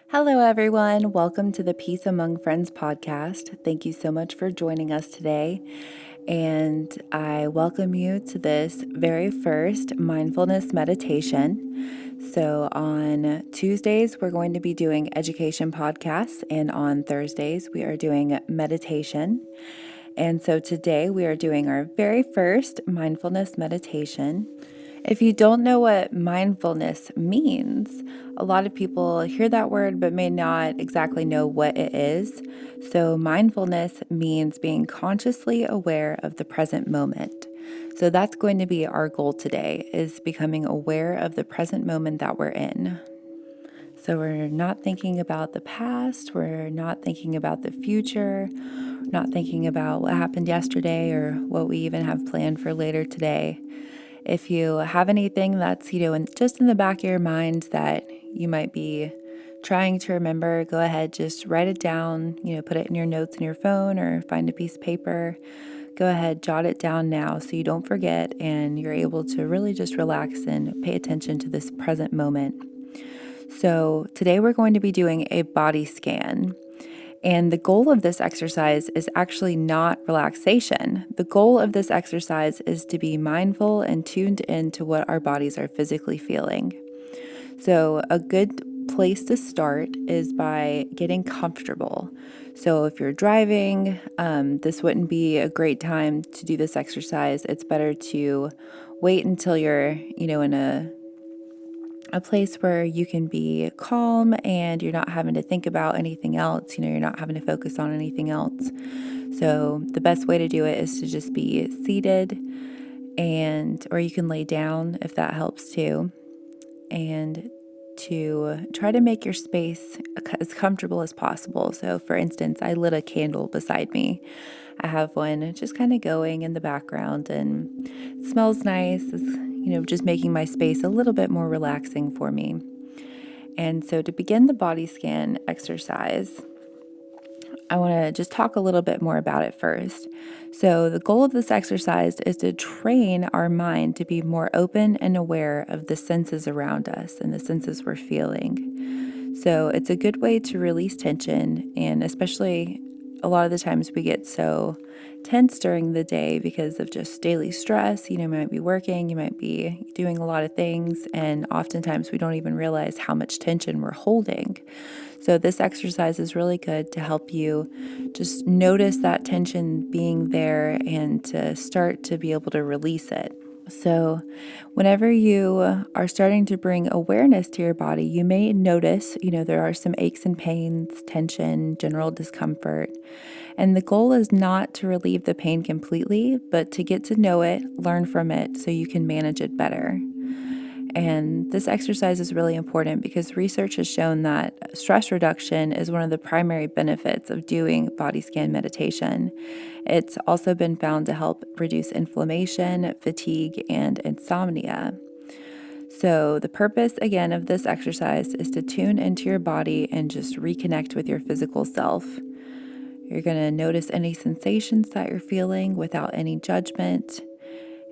Hello, everyone. Welcome to the Peace Among Friends podcast. Thank you so much for joining us today. And I welcome you to this very first mindfulness meditation. So, on Tuesdays, we're going to be doing education podcasts, and on Thursdays, we are doing meditation. And so, today, we are doing our very first mindfulness meditation. If you don't know what mindfulness means, a lot of people hear that word but may not exactly know what it is. So, mindfulness means being consciously aware of the present moment. So, that's going to be our goal today, is becoming aware of the present moment that we're in. So, we're not thinking about the past, we're not thinking about the future, not thinking about what happened yesterday or what we even have planned for later today. If you have anything that's, just in the back of your mind that you might be trying to remember, go ahead, just write it down, put it in your notes in your phone or find a piece of paper. Go ahead, jot it down now so you don't forget and you're able to really just relax and pay attention to this present moment. So today we're going to be doing a body scan. And the goal of this exercise is actually not relaxation. The goal of this exercise is to be mindful and tuned into what our bodies are physically feeling. So, a good place to start is by getting comfortable. So, if you're driving, this wouldn't be a great time to do this exercise. It's better to wait until you're, in a place where you can be calm and you're not having to think about anything else. You're not having to focus on anything else. So the best way to do it is to just be seated or you can lay down if that helps too. And to try to make your space as comfortable as possible. So for instance, I lit a candle beside me. I have one just kind of going in the background and it smells nice. It's, just making my space a little bit more relaxing for me. And so to begin the body scan exercise, I want to just talk a little bit more about it first. So the goal of this exercise is to train our mind to be more open and aware of the senses around us and the senses we're feeling. So it's a good way to release tension, and especially a lot of the times we get so tense during the day because of just daily stress. You might be working, you might be doing a lot of things, and oftentimes we don't even realize how much tension we're holding. So this exercise is really good to help you just notice that tension being there and to start to be able to release it. So whenever you are starting to bring awareness to your body, you may notice, there are some aches and pains, tension, general discomfort. And the goal is not to relieve the pain completely, but to get to know it, learn from it so you can manage it better. And this exercise is really important because research has shown that stress reduction is one of the primary benefits of doing body scan meditation. It's also been found to help reduce inflammation, fatigue, and insomnia. So, the purpose again of this exercise is to tune into your body and just reconnect with your physical self. You're going to notice any sensations that you're feeling without any judgment.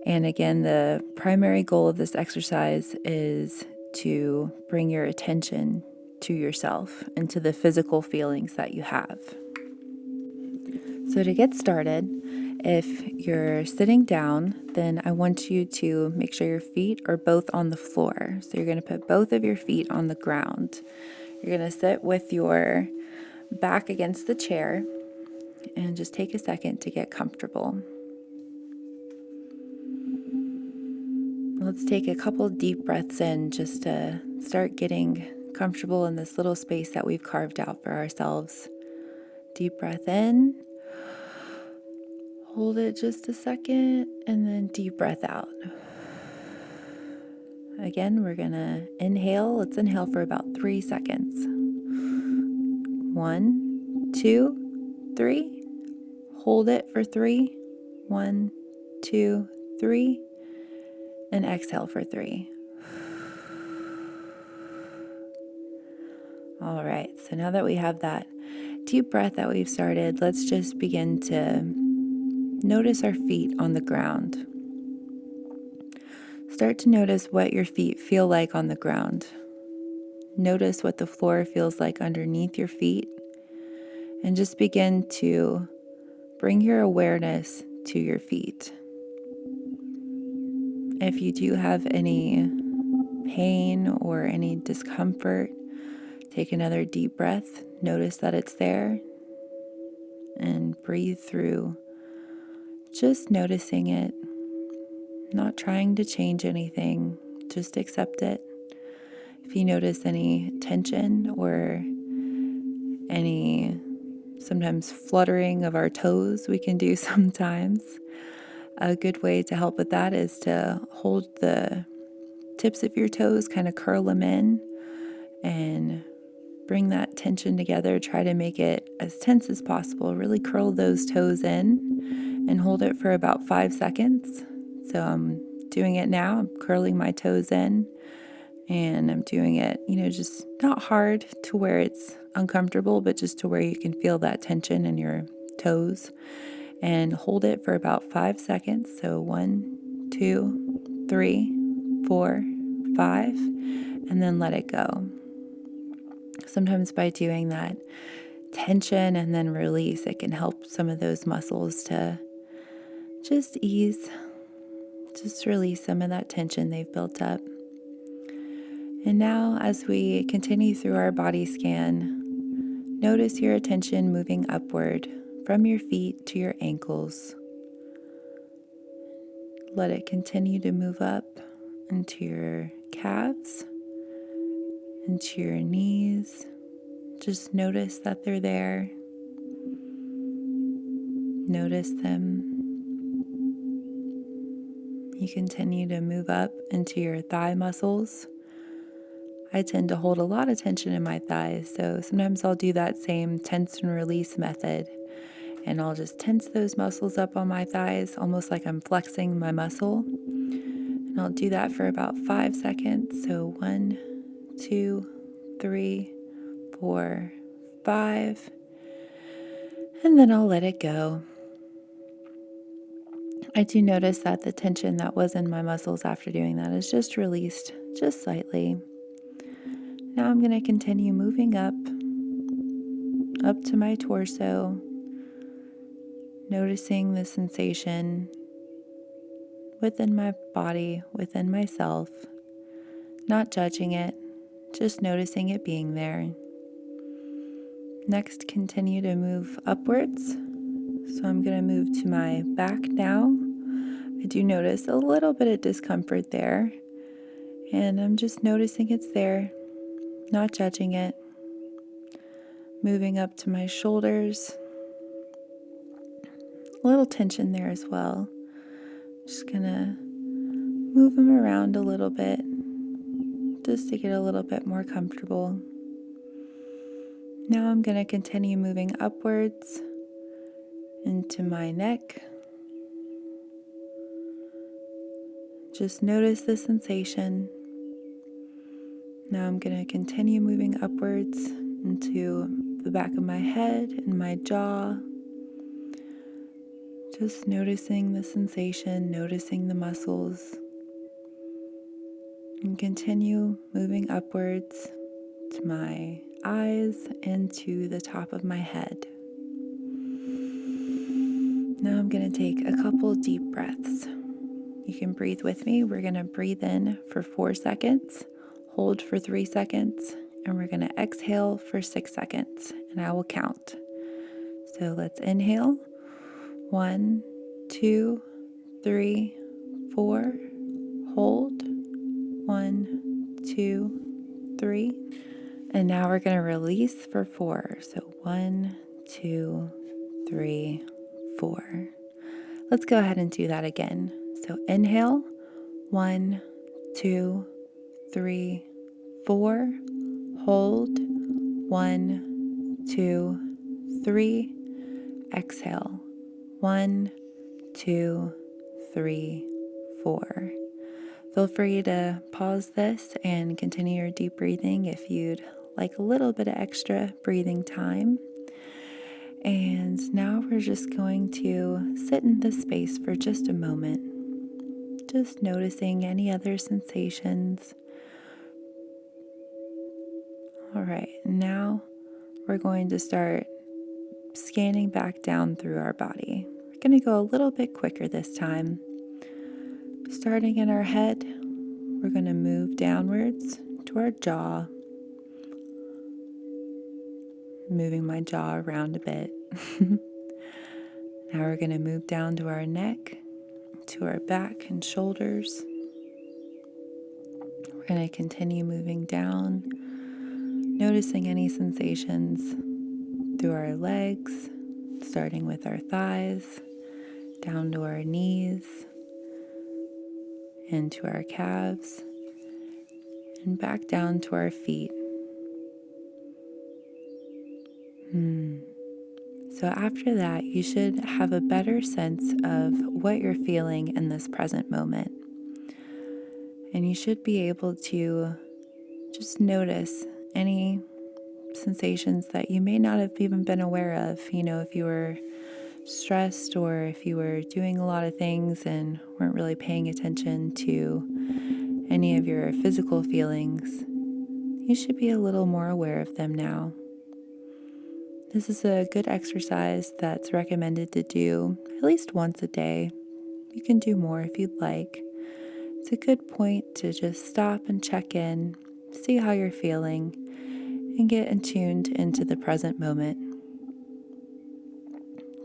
And again, the primary goal of this exercise is to bring your attention to yourself and to the physical feelings that you have. So to get started, if you're sitting down, then I want you to make sure your feet are both on the floor. So you're going to put both of your feet on the ground. You're going to sit with your back against the chair and just take a second to get comfortable. Let's take a couple deep breaths in just to start getting comfortable in this little space that we've carved out for ourselves. Deep breath in, hold it just a second, and then deep breath out. Again, we're gonna inhale. Let's inhale for about 3 seconds. 1, 2, 3. Hold it for 3. 1, 2, 3. And exhale for 3. All right, so now that we have that deep breath that we've started, let's just begin to notice our feet on the ground. Start to notice what your feet feel like on the ground. Notice what the floor feels like underneath your feet, and just begin to bring your awareness to your feet. If you do have any pain or any discomfort, take another deep breath. Notice that it's there and breathe through, just noticing it, not trying to change anything, just accept it. If you notice any tension or any sometimes fluttering of our toes, we can do sometimes. A good way to help with that is to hold the tips of your toes, kind of curl them in and bring that tension together. Try to make it as tense as possible. Really curl those toes in and hold it for about 5 seconds. So I'm doing it now. I'm curling my toes in and I'm doing it, just not hard to where it's uncomfortable, but just to where you can feel that tension in your toes, and hold it for about 5 seconds. So 1, 2, 3, 4, 5, and then let it go. Sometimes by doing that tension and then release, it can help some of those muscles to just ease, just release some of that tension they've built up. And now, as we continue through our body scan, notice your attention moving upward from your feet to your ankles. Let it continue to move up into your calves, into your knees. Just notice that they're there. Notice them. You continue to move up into your thigh muscles. I tend to hold a lot of tension in my thighs, so sometimes I'll do that same tense and release method, and I'll just tense those muscles up on my thighs, almost like I'm flexing my muscle. And I'll do that for about 5 seconds. So 1, 2, 3, 4, 5, and then I'll let it go. I do notice that the tension that was in my muscles after doing that is just released just slightly. Now I'm going to continue moving up to my torso, noticing the sensation within my body, within myself, not judging it, just noticing it being there. Next, continue to move upwards. So I'm going to move to my back now. I do notice a little bit of discomfort there, and I'm just noticing it's there, not judging it. Moving up to my shoulders, a little tension there as well. Just gonna move them around a little bit just to get a little bit more comfortable. Now I'm gonna continue moving upwards into my neck. Just notice the sensation. Now I'm gonna continue moving upwards into the back of my head and my jaw. Just noticing the sensation, noticing the muscles. And continue moving upwards to my eyes and to the top of my head. Now I'm going to take a couple deep breaths. You can breathe with me. We're going to breathe in for 4 seconds, hold for 3 seconds, and we're going to exhale for 6 seconds, and I will count. So let's inhale. 1, 2, 3, 4. Hold. 1, 2, 3. And now we're going to release for 4. So 1, 2, 3, 4. Let's go ahead and do that again. So inhale. 1, 2, 3, 4. Hold. 1, 2, 3. Exhale. 1, 2, 3, 4. Feel free to pause this and continue your deep breathing if you'd like a little bit of extra breathing time. And now we're just going to sit in this space for just a moment, just noticing any other sensations. All right, now we're going to start scanning back down through our body. We're going to go a little bit quicker this time. Starting in our head, we're going to move downwards to our jaw, moving my jaw around a bit. Now we're going to move down to our neck, to our back and shoulders. We're going to continue moving down, noticing any sensations through our legs, starting with our thighs, down to our knees, into our calves, and back down to our feet. So after that, you should have a better sense of what you're feeling in this present moment. And you should be able to just notice any sensations that you may not have even been aware of. If you were stressed or if you were doing a lot of things and weren't really paying attention to any of your physical feelings, you should be a little more aware of them now. This is a good exercise that's recommended to do at least once a day. You can do more if you'd like. It's a good point to just stop and check in, see how you're feeling, and get attuned into the present moment.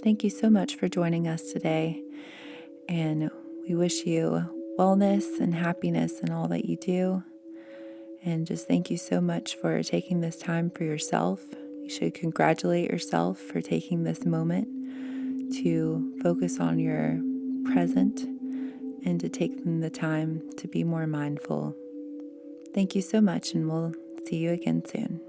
Thank you so much for joining us today, and we wish you wellness and happiness in all that you do. And just thank you so much for taking this time for yourself. You should congratulate yourself for taking this moment to focus on your present and to take the time to be more mindful. Thank you so much, and we'll see you again soon.